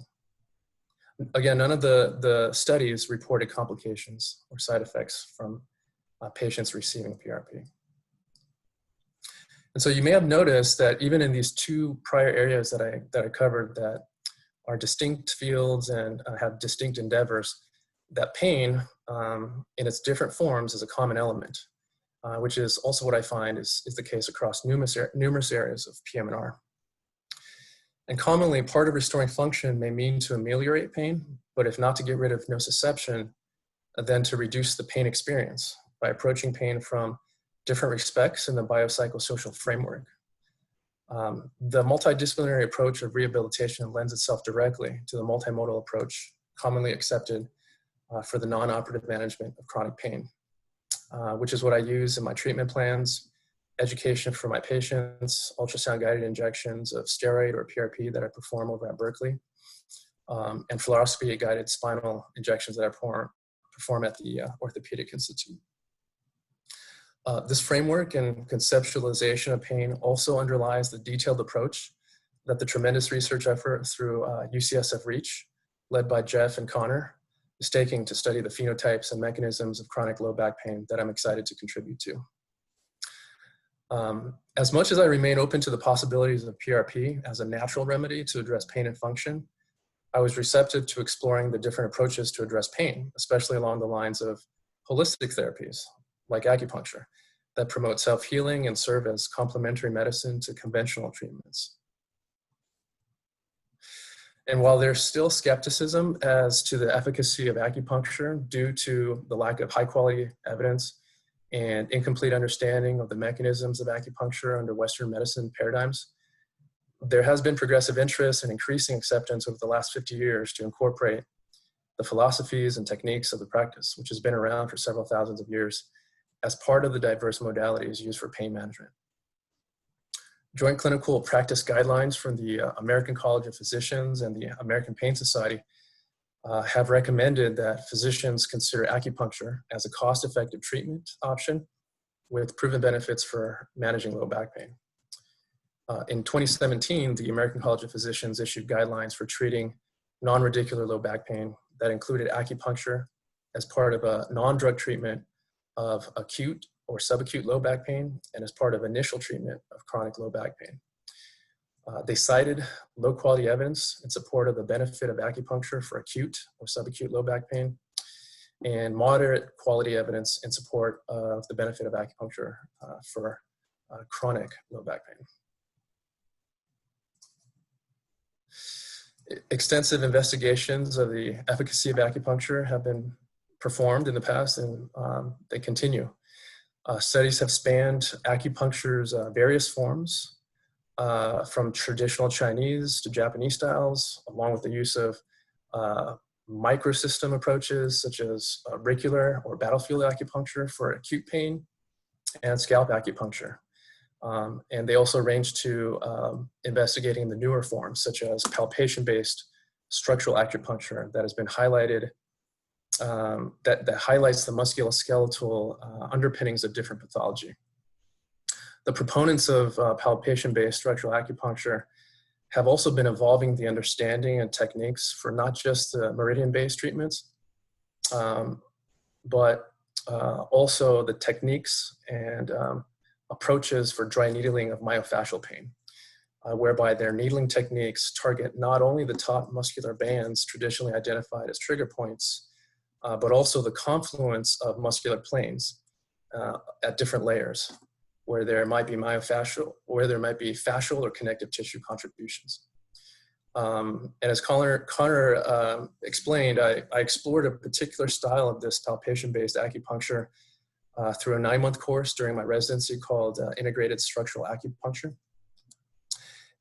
Again, none of the studies reported complications or side effects from patients receiving PRP. And so you may have noticed that even in these 2 prior areas that I covered that are distinct fields and have distinct endeavors, that pain in its different forms is a common element, which is also what I find is the case across numerous areas of PM&R. And commonly, part of restoring function may mean to ameliorate pain, but if not to get rid of nociception, then to reduce the pain experience by approaching pain from different respects in the biopsychosocial framework. The multidisciplinary approach of rehabilitation lends itself directly to the multimodal approach commonly accepted for the non-operative management of chronic pain, which is what I use in my treatment plans, education for my patients, ultrasound-guided injections of steroid or PRP that I perform over at Berkeley, and fluoroscopy-guided spinal injections that I perform at the Orthopaedic Institute. This framework and conceptualization of pain also underlies the detailed approach that the tremendous research effort through UCSF Reach, led by Jeff and Connor, is taking to study the phenotypes and mechanisms of chronic low back pain that I'm excited to contribute to. As much as I remain open to the possibilities of PRP as a natural remedy to address pain and function, I was receptive to exploring the different approaches to address pain, especially along the lines of holistic therapies like acupuncture that promote self-healing and serve as complementary medicine to conventional treatments. And while there's still skepticism as to the efficacy of acupuncture due to the lack of high-quality evidence and incomplete understanding of the mechanisms of acupuncture under Western medicine paradigms, there has been progressive interest and increasing acceptance over the last 50 years to incorporate the philosophies and techniques of the practice, which has been around for several thousands of years, as part of the diverse modalities used for pain management. Joint clinical practice guidelines from the American College of Physicians and the American Pain Society have recommended that physicians consider acupuncture as a cost-effective treatment option with proven benefits for managing low back pain. In 2017, the American College of Physicians issued guidelines for treating non-radicular low back pain that included acupuncture as part of a non-drug treatment of acute or subacute low back pain and as part of initial treatment of chronic low back pain. They cited low quality evidence in support of the benefit of acupuncture for acute or subacute low back pain, and moderate quality evidence in support of the benefit of acupuncture for chronic low back pain. Extensive investigations of the efficacy of acupuncture have been performed in the past, and they continue. Studies have spanned acupuncture's various forms, from traditional Chinese to Japanese styles, along with the use of microsystem approaches such as auricular or battlefield acupuncture for acute pain and scalp acupuncture. And they also range to investigating the newer forms such as palpation-based structural acupuncture that has been highlighted, that highlights the musculoskeletal underpinnings of different pathology. The proponents of palpation-based structural acupuncture have also been evolving the understanding and techniques for not just the meridian-based treatments, but also the techniques and approaches for dry needling of myofascial pain, whereby their needling techniques target not only the top muscular bands traditionally identified as trigger points, but also the confluence of muscular planes at different layers, where there might be myofascial, where there might be fascial or connective tissue contributions. And as Connor explained, I explored a particular style of this palpation-based acupuncture through a 9-month course during my residency called Integrated Structural Acupuncture.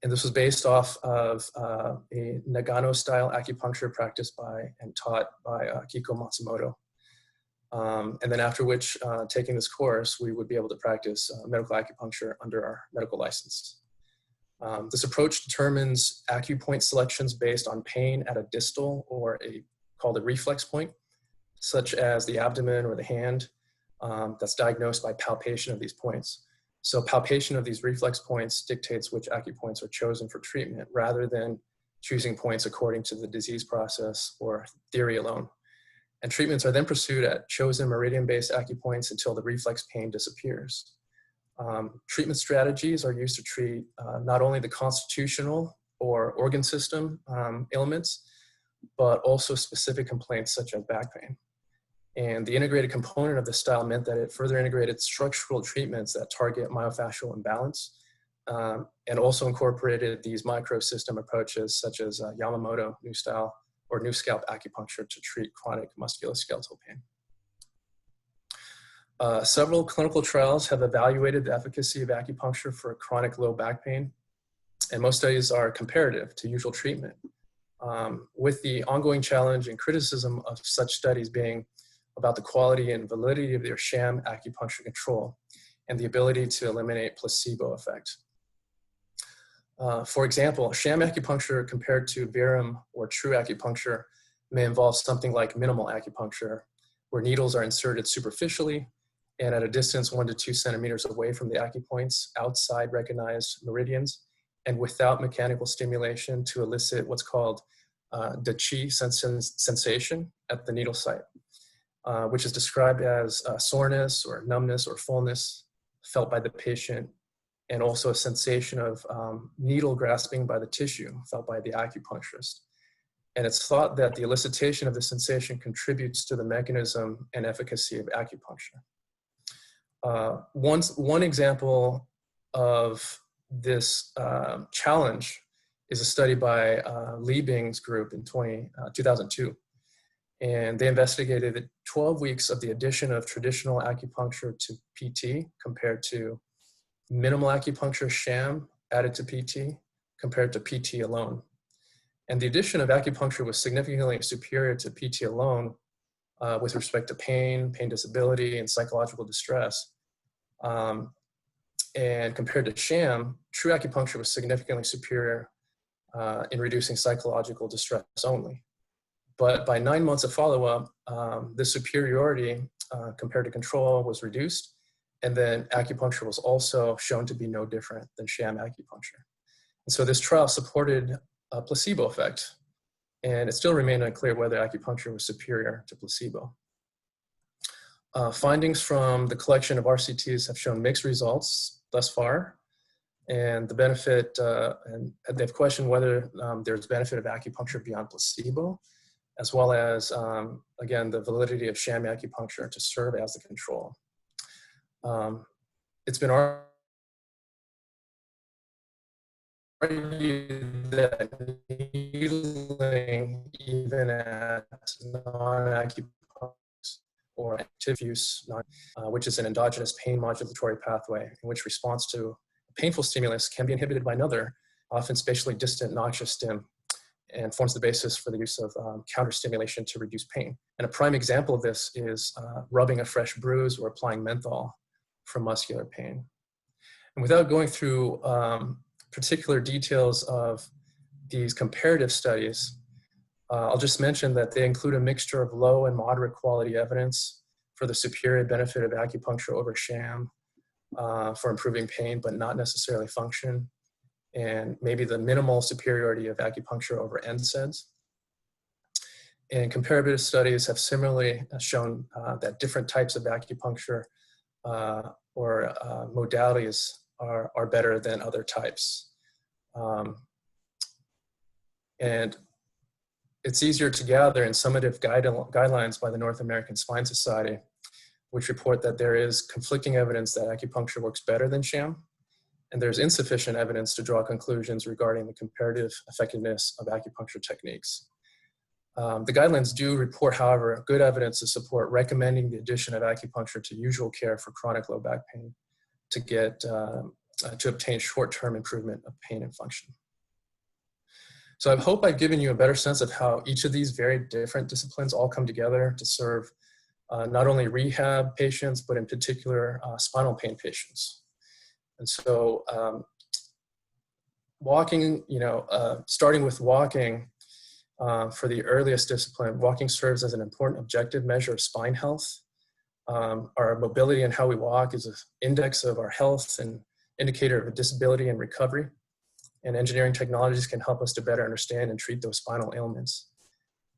And this was based off of a Nagano-style acupuncture practiced by and taught by Kiko Matsumoto. And then after which, taking this course, we would be able to practice medical acupuncture under our medical license. This approach determines acupoint selections based on pain at a distal or called a reflex point, such as the abdomen or the hand, that's diagnosed by palpation of these points. So palpation of these reflex points dictates which acupoints are chosen for treatment rather than choosing points according to the disease process or theory alone. And treatments are then pursued at chosen meridian-based acupoints until the reflex pain disappears. Treatment strategies are used to treat not only the constitutional or organ system ailments, but also specific complaints such as back pain. And the integrated component of this style meant that it further integrated structural treatments that target myofascial imbalance, and also incorporated these microsystem approaches such as Yamamoto new style or new scalp acupuncture to treat chronic musculoskeletal pain. Several clinical trials have evaluated the efficacy of acupuncture for chronic low back pain, and most studies are comparative to usual treatment, with the ongoing challenge and criticism of such studies being about the quality and validity of their sham acupuncture control and the ability to eliminate placebo effect. For example, sham acupuncture compared to Virum or true acupuncture may involve something like minimal acupuncture, where needles are inserted superficially and at a distance 1 to 2 centimeters away from the acupoints outside recognized meridians and without mechanical stimulation to elicit what's called the chi sensation at the needle site. Which is described as soreness or numbness or fullness felt by the patient, and also a sensation of needle grasping by the tissue felt by the acupuncturist. And it's thought that the elicitation of the sensation contributes to the mechanism and efficacy of acupuncture. One example of this challenge is a study by Li Bing's group in 2002. And they investigated 12 weeks of the addition of traditional acupuncture to PT compared to minimal acupuncture sham added to PT compared to PT alone. And the addition of acupuncture was significantly superior to PT alone with respect to pain disability, and psychological distress. And compared to sham, true acupuncture was significantly superior in reducing psychological distress only. But by 9 months of follow-up, the superiority compared to control was reduced, and then acupuncture was also shown to be no different than sham acupuncture. And so this trial supported a placebo effect, and it still remained unclear whether acupuncture was superior to placebo. Findings from the collection of RCTs have shown mixed results thus far. And the benefit, and they've questioned whether there's benefit of acupuncture beyond placebo, as well as, again, the validity of sham acupuncture to serve as the control. It's been argued that needling, even at non-acupuncture or active use, which is an endogenous pain modulatory pathway in which response to a painful stimulus can be inhibited by another, often spatially distant noxious stim, and forms the basis for the use of counter-stimulation to reduce pain. And a prime example of this is rubbing a fresh bruise or applying menthol for muscular pain. And without going through particular details of these comparative studies, I'll just mention that they include a mixture of low and moderate quality evidence for the superior benefit of acupuncture over sham for improving pain, but not necessarily function, and maybe the minimal superiority of acupuncture over NSAIDs. And comparative studies have similarly shown that different types of acupuncture or modalities are better than other types. And it's easier to gather in summative guidelines by the North American Spine Society, which report that there is conflicting evidence that acupuncture works better than sham, and there's insufficient evidence to draw conclusions regarding the comparative effectiveness of acupuncture techniques. The guidelines do report, however, good evidence to support recommending the addition of acupuncture to usual care for chronic low back pain to obtain short-term improvement of pain and function. So I hope I've given you a better sense of how each of these very different disciplines all come together to serve not only rehab patients, but in particular spinal pain patients. And so walking, starting with walking for the earliest discipline, walking serves as an important objective measure of spine health. Our mobility and how we walk is an index of our health and indicator of disability and recovery. And engineering technologies can help us to better understand and treat those spinal ailments.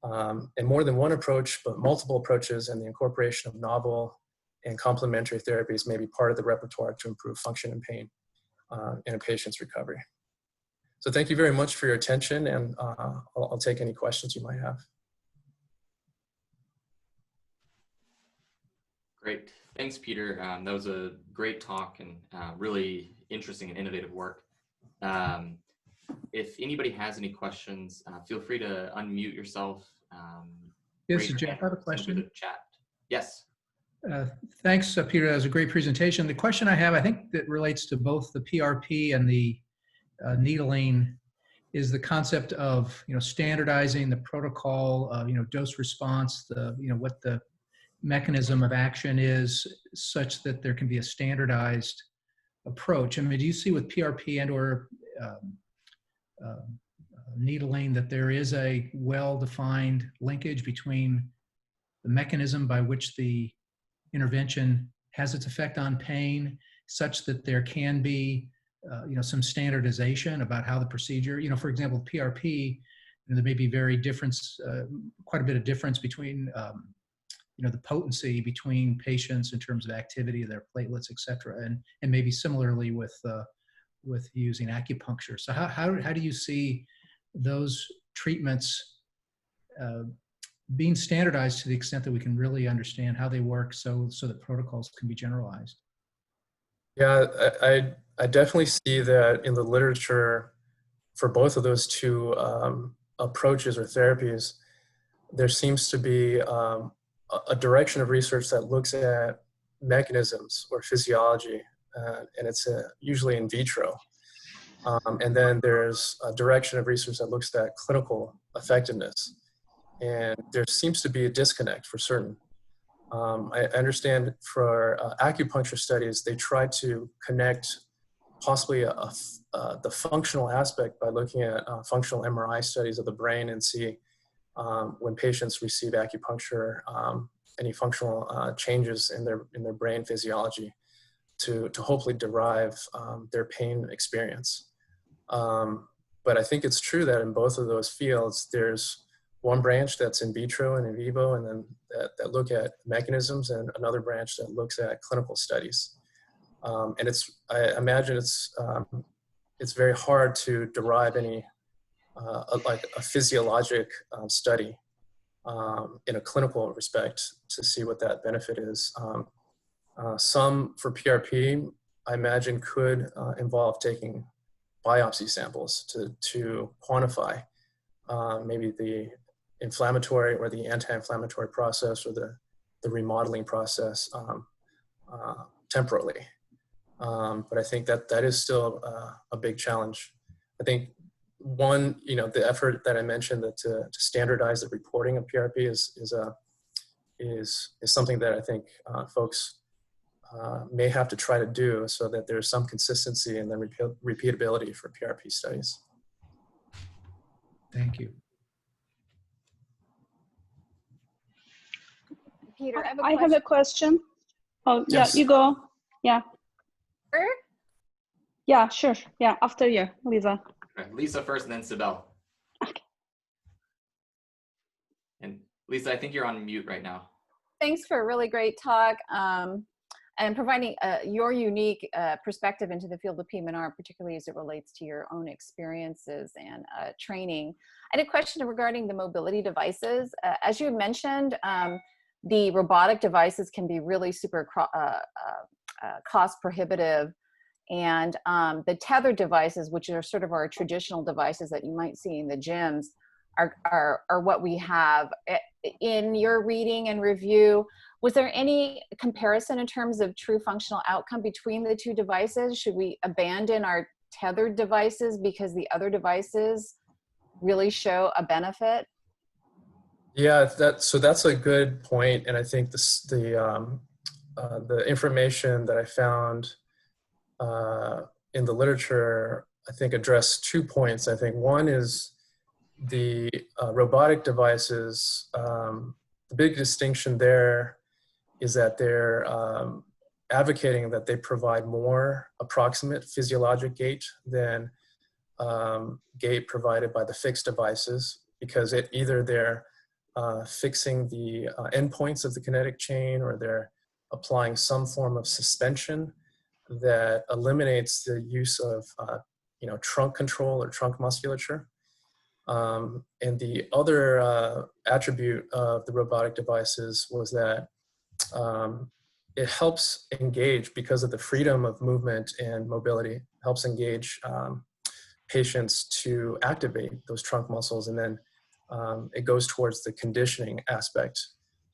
And more than one approach, but multiple approaches and the incorporation of novel and complementary therapies may be part of the repertoire to improve function and pain in a patient's recovery. So thank you very much for your attention, and I'll take any questions you might have. Great. Thanks, Peter. That was a great talk and really interesting and innovative work. If anybody has any questions, feel free to unmute yourself. Yes, Jeff, I have a question. Chat. Yes. Thanks, Peter. That was a great presentation. The question I have, I think that relates to both the PRP and the needling, is the concept of standardizing the protocol, dose response, what the mechanism of action is, such that there can be a standardized approach. I mean, do you see with PRP and or needling that there is a well-defined linkage between the mechanism by which the intervention has its effect on pain, such that there can be some standardization about how the procedure, for example, PRP, there may be quite a bit of difference between the potency between patients in terms of activity of their platelets, et cetera, and maybe similarly with using acupuncture. So how do you see those treatments being standardized to the extent that we can really understand how they work, so that protocols can be generalized? Yeah, I definitely see that in the literature for both of those two approaches or therapies. There seems to be a direction of research that looks at mechanisms or physiology, and it's usually in vitro. And then there's a direction of research that looks at clinical effectiveness. And there seems to be a disconnect for certain. I understand for acupuncture studies, they try to connect possibly the functional aspect by looking at functional MRI studies of the brain and see when patients receive acupuncture, any functional changes in their brain physiology to hopefully derive their pain experience. But I think it's true that in both of those fields, there's one branch that's in vitro and in vivo, and then that look at mechanisms, and another branch that looks at clinical studies. And I imagine it's very hard to derive any like a physiologic study in a clinical respect to see what that benefit is. Some for PRP, I imagine, could involve taking biopsy samples to quantify maybe the inflammatory or the anti-inflammatory process or the remodeling process temporally. But I think that is still a big challenge. I think the effort that I mentioned that to standardize the reporting of PRP is something that I think folks may have to try to do so that there's some consistency and then repeatability for PRP studies. Thank you. Peter, I have a question. Oh, Yes. yeah, you go. Yeah. Sure. Yeah, sure. Yeah, after you, Lisa. Okay, Lisa first, and then Sibel. Okay. And Lisa, I think you're on mute right now. Thanks for a really great talk and providing your unique perspective into the field of PM&R, particularly as it relates to your own experiences and training. I had a question regarding the mobility devices. As you mentioned, the robotic devices can be really super cost prohibitive. And the tethered devices, which are sort of our traditional devices that you might see in the gyms, are what we have. In your reading and review, was there any comparison in terms of true functional outcome between the two devices? Should we abandon our tethered devices because the other devices really show a benefit? Yeah, that's a good point, and I think the information that I found in the literature, I think, address 2 points. I think one is the robotic devices. The big distinction there is that they're advocating that they provide more approximate physiologic gait than gait provided by the fixed devices, because either they're fixing the endpoints of the kinetic chain, or they're applying some form of suspension that eliminates the use of trunk control or trunk musculature. And the other attribute of the robotic devices was that it helps engage, because of the freedom of movement and mobility, helps engage patients to activate those trunk muscles, and then it goes towards the conditioning aspect,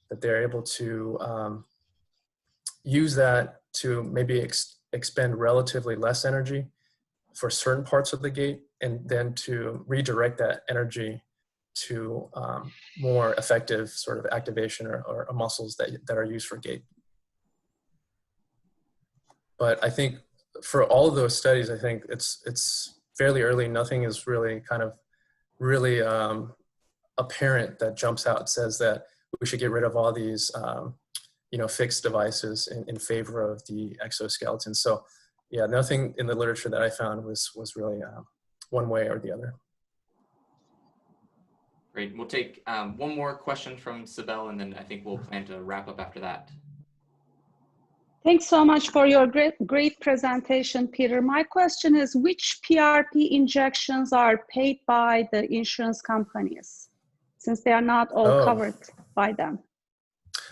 that they're able to use that to maybe expend relatively less energy for certain parts of the gait, and then to redirect that energy to more effective sort of activation or muscles that are used for gait. But I think for all of those studies, I think it's fairly early. Nothing is really really apparent that jumps out and says that we should get rid of all these fixed devices in favor of the exoskeleton. So yeah, nothing in the literature that I found was really one way or the other. Great. We'll take one more question from Sibel, and then I think we'll plan to wrap up after that. Thanks so much for your great presentation, Peter. My question is, which PRP injections are paid by the insurance companies, since they are not all covered by them?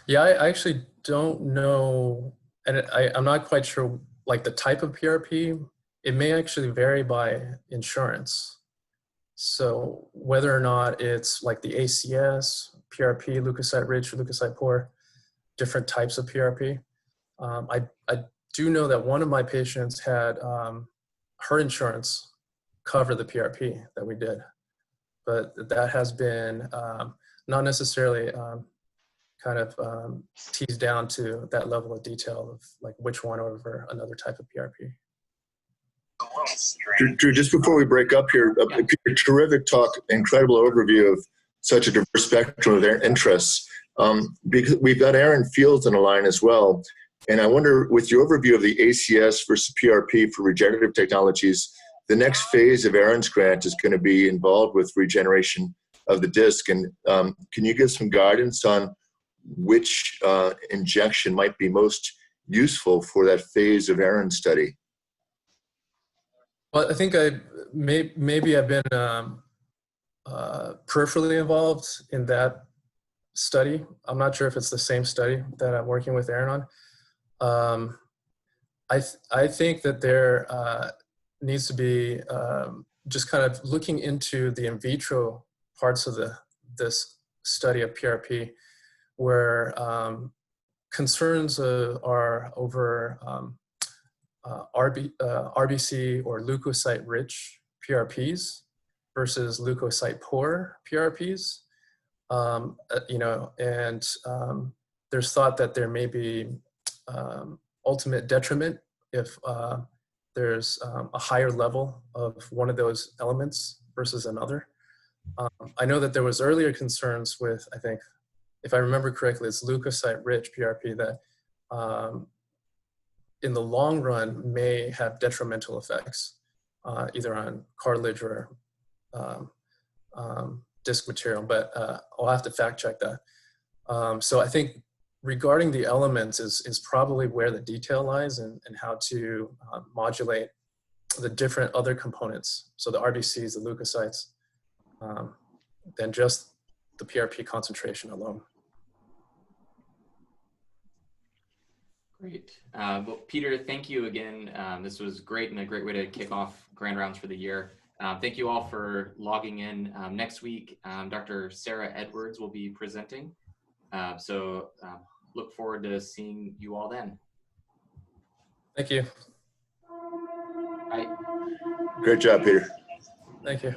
Yeah, I actually don't know, and I'm not quite sure, like the type of PRP. It may actually vary by insurance. So whether or not it's like the ACS, PRP, leukocyte-rich or leukocyte-poor, different types of PRP. I do know that one of my patients had her insurance cover the PRP that we did, but that has been not necessarily teased down to that level of detail of like which one over another type of PRP. Drew, just before we break up here, a terrific talk, incredible overview of such a diverse spectrum of their interests. Because we've got Aaron Fields on the line as well. And I wonder, with your overview of the ACS versus PRP for regenerative technologies, the next phase of Aaron's grant is going to be involved with regeneration of the disc. And can you give some guidance on which injection might be most useful for that phase of Aaron's study? Well, I think maybe I've been peripherally involved in that study. I'm not sure if it's the same study that I'm working with Aaron on. I think that there needs to be just kind of looking into the in vitro parts of this study of PRP, where concerns are over RBC or leukocyte-rich PRPs versus leukocyte-poor PRPs. You know, and there's thought that there may be ultimate detriment if there's a higher level of one of those elements versus another. I know that there was earlier concerns with, I think, if I remember correctly, it's leukocyte-rich PRP that in the long run may have detrimental effects, either on cartilage or disc material, but I'll have to fact check that. So I think regarding the elements is probably where the detail lies, and how to modulate the different other components. So the RBCs, the leukocytes, than just the PRP concentration alone. Great. Well, Peter, thank you again. This was great and a great way to kick off Grand Rounds for the year. Thank you all for logging in. Next week, Dr. Sarah Edwards will be presenting. So look forward to seeing you all then. Thank you. Bye. Great job, Peter. Thank you.